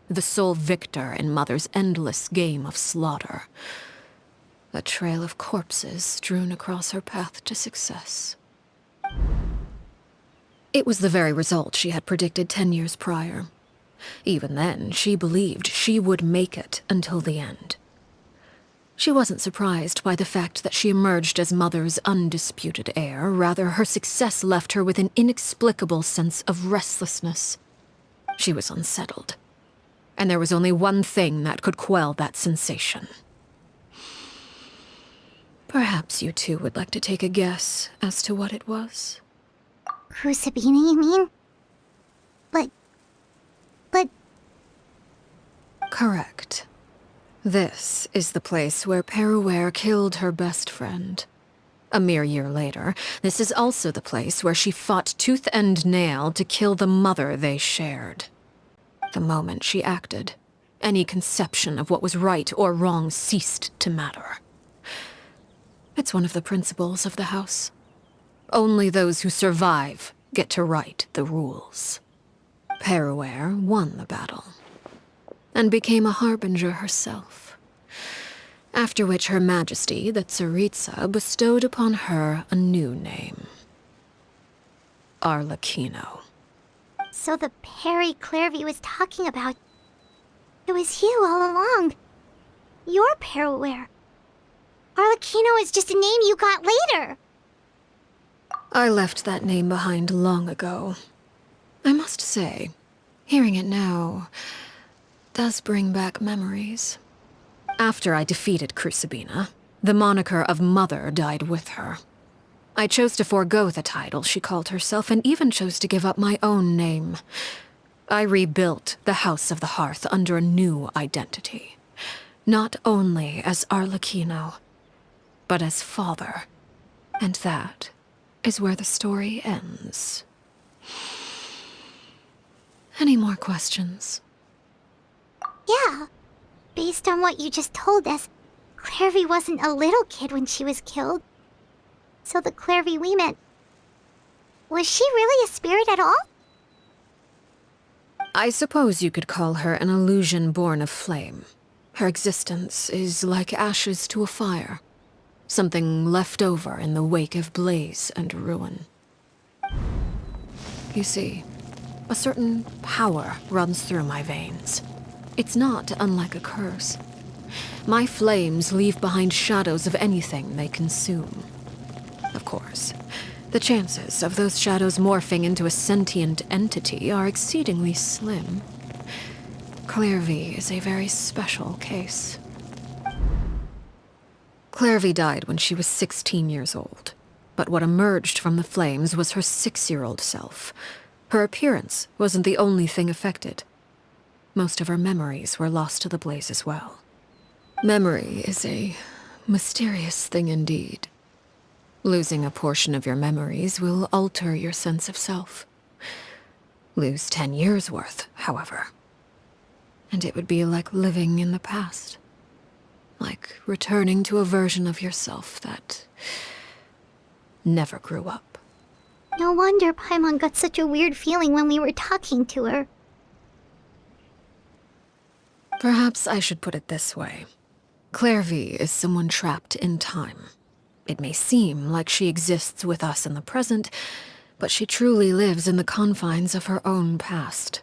the sole victor in Mother's endless game of slaughter. A trail of corpses strewn across her path to success. It was the very result she had predicted 10 years prior. Even then, she believed she would make it until the end. She wasn't surprised by the fact that she emerged as Mother's undisputed heir. Rather, her success left her with an inexplicable sense of restlessness. She was unsettled, and there was only one thing that could quell that sensation. Perhaps you two would like to take a guess as to what it was? Crucibina, you mean? But... Correct. This is the place where Peruere killed her best friend. A mere year later, this is also the place where she fought tooth and nail to kill the mother they shared. The moment she acted, any conception of what was right or wrong ceased to matter. It's one of the principles of the house. Only those who survive get to write the rules. Peruere won the battle, and became a harbinger herself. After which Her Majesty, the Tsaritsa, bestowed upon her a new name. Arlecchino. So the Perry Clairvy was talking about... It was you all along. You're Peruere. Arlecchino is just a name you got later. I left that name behind long ago. I must say, hearing it now does bring back memories. After I defeated Crucibina, the moniker of Mother died with her. I chose to forego the title she called herself, and even chose to give up my own name. I rebuilt the House of the Hearth under a new identity. Not only as Arlecchino, but as father. And that is where the story ends. Any more questions? Yeah. Based on what you just told us, Clairvy wasn't a little kid when she was killed. So the Clairvy we met... Was she really a spirit at all? I suppose you could call her an illusion born of flame. Her existence is like ashes to a fire. Something left over in the wake of blaze and ruin. You see, a certain power runs through my veins. It's not unlike a curse. My flames leave behind shadows of anything they consume. Of course, the chances of those shadows morphing into a sentient entity are exceedingly slim. Clairvy is a very special case. Clairvy died when she was 16 years old, but what emerged from the flames was her 6-year-old self. Her appearance wasn't the only thing affected. Most of her memories were lost to the blaze as well. Memory is a mysterious thing indeed. Losing a portion of your memories will alter your sense of self. Lose 10 years' worth, however, and it would be like living in the past. Like returning to a version of yourself that never grew up. No wonder Paimon got such a weird feeling when we were talking to her. Perhaps I should put it this way. Clairvy is someone trapped in time. It may seem like she exists with us in the present, but she truly lives in the confines of her own past.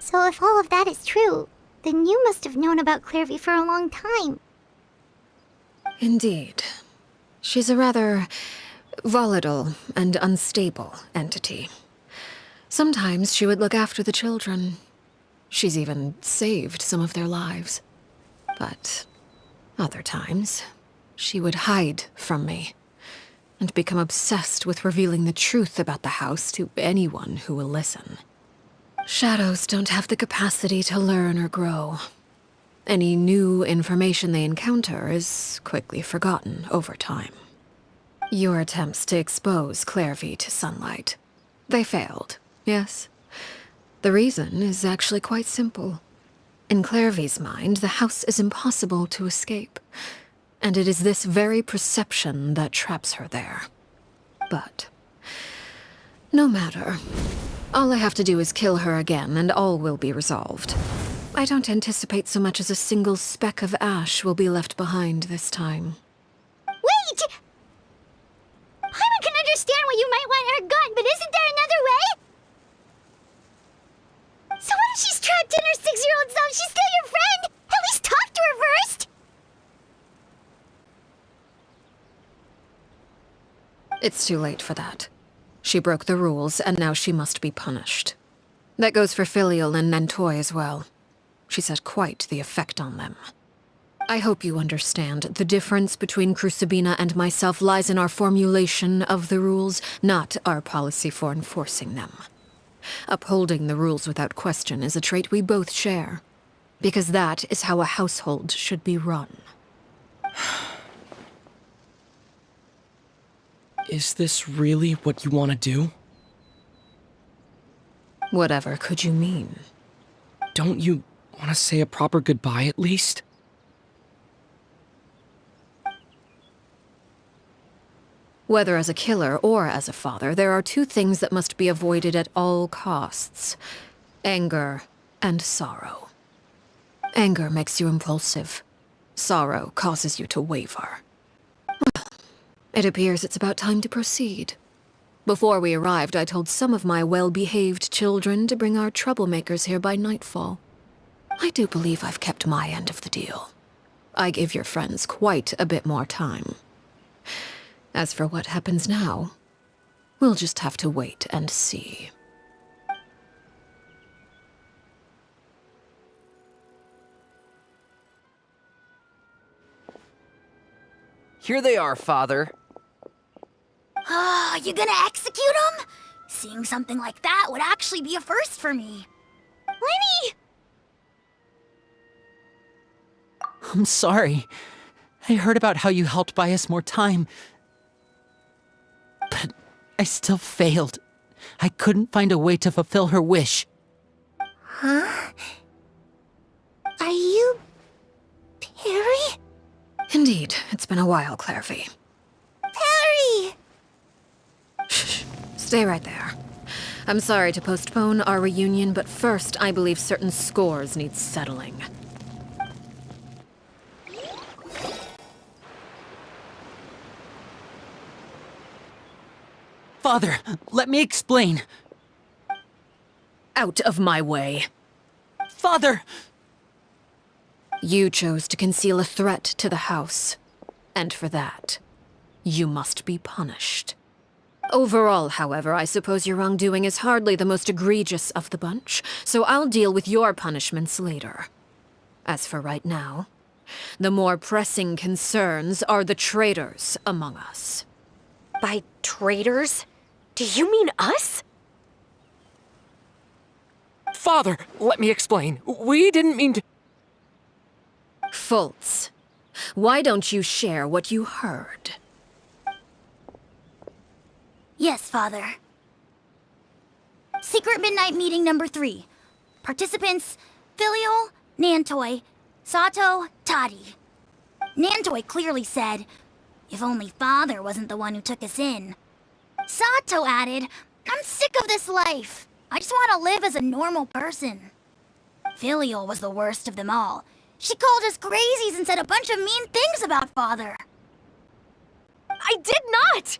So if all of that is true, then you must have known about Clairvy for a long time. Indeed. She's a rather volatile and unstable entity. Sometimes she would look after the children. She's even saved some of their lives. But other times, she would hide from me and become obsessed with revealing the truth about the house to anyone who will listen. Shadows don't have the capacity to learn or grow. Any new information they encounter is quickly forgotten over time. Your attempts to expose Clairvy to sunlight, they failed, yes? The reason is actually quite simple. In Clairvy's mind, the house is impossible to escape, and it is this very perception that traps her there. But no matter. All I have to do is kill her again, and all will be resolved. I don't anticipate so much as a single speck of ash will be left behind this time. Wait! Paimon can understand why you might want her gone, but isn't there another way? So what if she's trapped in her 6-year-old self? She's still your friend! At least talk to her first! It's too late for that. She broke the rules, and now she must be punished. That goes for Filial and Nantoy as well. She's had quite the effect on them. I hope you understand. The difference between Crucibina and myself lies in our formulation of the rules, not our policy for enforcing them. Upholding the rules without question is a trait we both share, because that is how a household should be run. Is this really what you want to do? Whatever could you mean? Don't you want to say a proper goodbye at least? Whether as a killer or as a father, there are two things that must be avoided at all costs: anger and sorrow. Anger makes you impulsive. Sorrow causes you to waver. Well, it appears it's about time to proceed. Before we arrived, I told some of my well-behaved children to bring our troublemakers here by nightfall. I do believe I've kept my end of the deal. I give your friends quite a bit more time. As for what happens now, we'll just have to wait and see. Here they are, Father. You gonna execute him? Seeing something like that would actually be a first for me. Lenny! I'm sorry. I heard about how you helped buy us more time. But I still failed. I couldn't find a way to fulfill her wish. Huh? Are you... Perry? Indeed, it's been a while, Clairvy. Perry! Shh. Stay right there. I'm sorry to postpone our reunion, but first I believe certain scores need settling. Father, let me explain. Out of my way. Father! You chose to conceal a threat to the house, and for that, you must be punished. Overall, however, I suppose your wrongdoing is hardly the most egregious of the bunch, so I'll deal with your punishments later. As for right now, the more pressing concerns are the traitors among us. By traitors? Do you mean us? Father, let me explain. We didn't mean to... Fultz, why don't you share what you heard? Yes, Father. Secret Midnight Meeting number 3. Participants: Filial, Nantoy, Sato, Toddy. Nantoy clearly said, if only Father wasn't the one who took us in. Sato added, I'm sick of this life. I just want to live as a normal person. Filial was the worst of them all. She called us crazies and said a bunch of mean things about Father. I did not!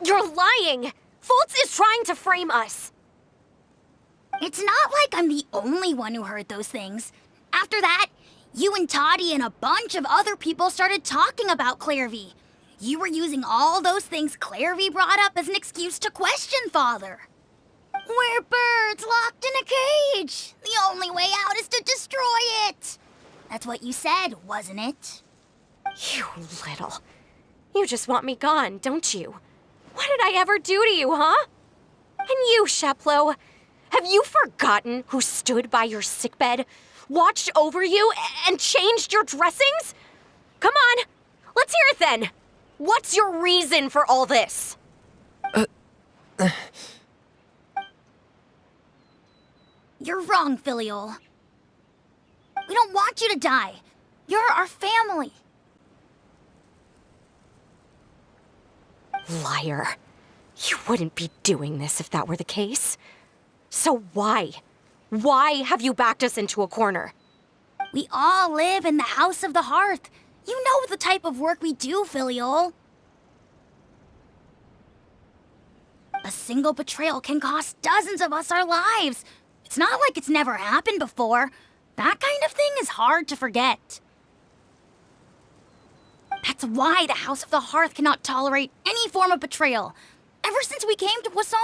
You're lying! Foltz is trying to frame us. It's not like I'm the only one who heard those things. After that, you and Toddy and a bunch of other people started talking about Clairvy. You were using all those things Clairvy brought up as an excuse to question Father. We're birds locked in a cage. The only way out is to destroy it. That's what you said, wasn't it? You little. You just want me gone, don't you? What did I ever do to you, huh? And you, Sheplo, have you forgotten who stood by your sickbed, watched over you, and changed your dressings? Come on, let's hear it then. What's your reason for all this? You're wrong, Filial. We don't want you to die. You're our family. Liar. You wouldn't be doing this if that were the case. So why? Why have you backed us into a corner? We all live in the House of the Hearth. You know the type of work we do, Filial. A single betrayal can cost dozens of us our lives. It's not like it's never happened before. That kind of thing is hard to forget. That's why the House of the Hearth cannot tolerate any form of betrayal. Ever since we came to Poisson,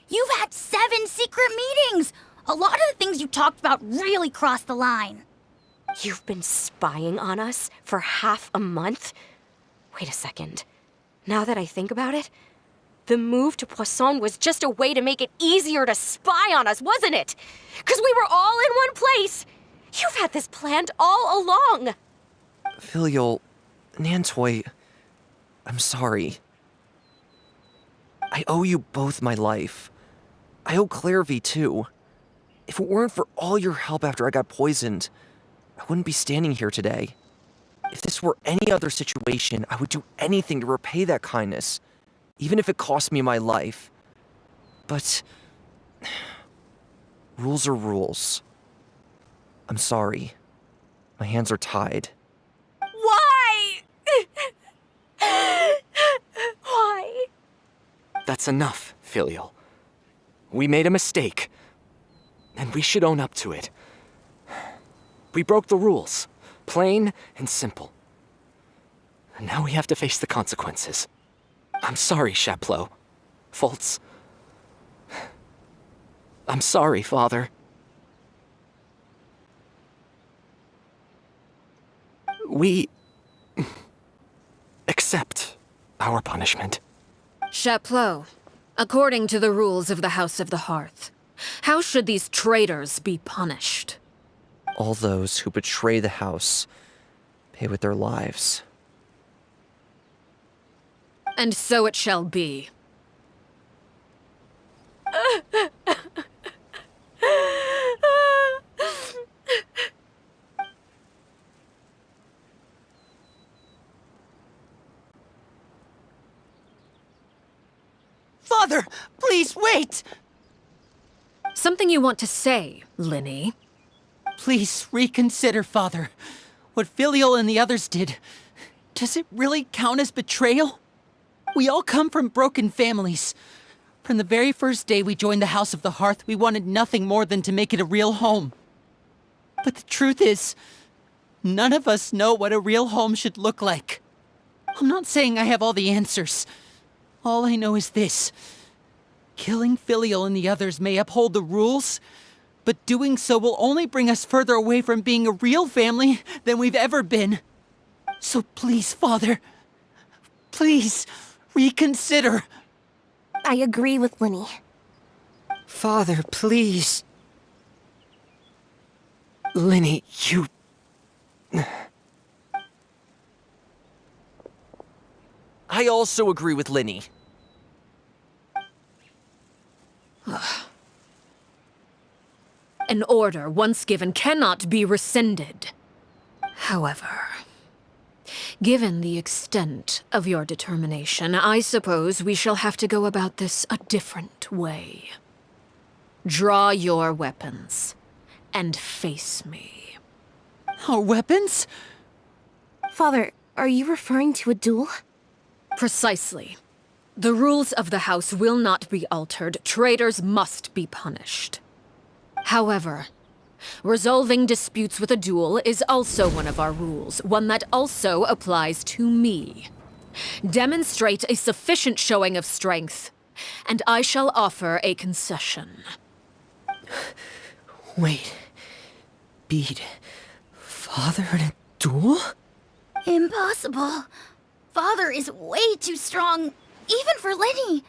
you've had 7 secret meetings. A lot of the things you talked about really crossed the line. You've been spying on us for half a month? Wait a second. Now that I think about it, the move to Poisson was just a way to make it easier to spy on us, wasn't it? Because we were all in one place. You've had this planned all along. Filial, Nantoy, I'm sorry. I owe you both my life. I owe Clairvy too. If it weren't for all your help after I got poisoned, I wouldn't be standing here today. If this were any other situation, I would do anything to repay that kindness, even if it cost me my life. But rules are rules. I'm sorry. My hands are tied. Why? Why? That's enough, Filial. We made a mistake, and we should own up to it. We broke the rules, plain and simple. And now we have to face the consequences. I'm sorry, Chapleau. Foltz. I'm sorry, Father. We accept our punishment. Chapleau, according to the rules of the House of the Hearth, how should these traitors be punished? All those who betray the house pay with their lives. And so it shall be. Father, please wait! Something you want to say, Linny? Please reconsider, Father. What Filial and the others did, does it really count as betrayal? We all come from broken families. From the very first day we joined the House of the Hearth, we wanted nothing more than to make it a real home. But the truth is, none of us know what a real home should look like. I'm not saying I have all the answers. All I know is this. Killing Filial and the others may uphold the rules, but doing so will only bring us further away from being a real family than we've ever been. So please, Father, please reconsider. I agree with Linny. Father, please. Linny, you... I also agree with Linny. An order once given cannot be rescinded. However, Given the extent of your determination, I suppose we shall have to go about this a different way. Draw your weapons and face me. Our weapons? Father, are you referring to a duel? Precisely. The rules of the house will not be altered. Traitors must be punished. However, resolving disputes with a duel is also one of our rules, one that also applies to me. Demonstrate a sufficient showing of strength, and I shall offer a concession. Wait. Beat Father in a duel? Impossible. Father is way too strong, even for Lenny.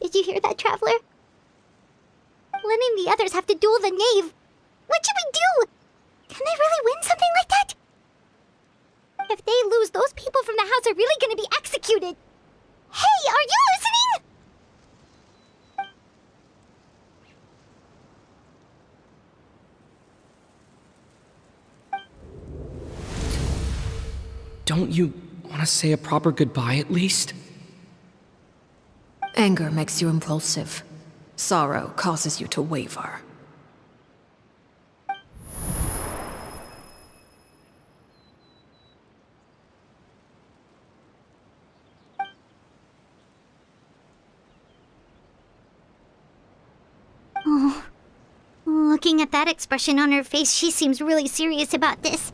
Did you hear that, Traveler? Lenny and the others have to duel the Knave. What should we do? Can they really win something like that? If they lose, those people from the house are really gonna be executed. Hey, are you listening? Don't you want to say a proper goodbye at least? Anger makes you impulsive. Sorrow causes you to waver. Oh. Looking at that expression on her face, she seems really serious about this.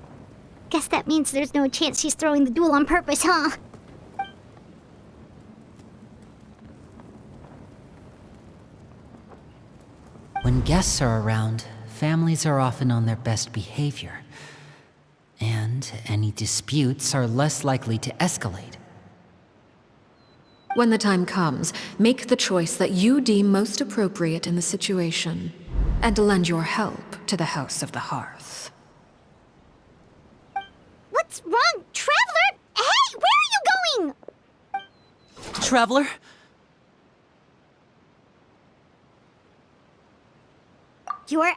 Guess that means there's no chance she's throwing the duel on purpose, huh? When guests are around, families are often on their best behavior. And any disputes are less likely to escalate. When the time comes, make the choice that you deem most appropriate in the situation, and lend your help to the House of the Hearth. What's wrong, Traveler? Hey, where are you going? Traveler? You're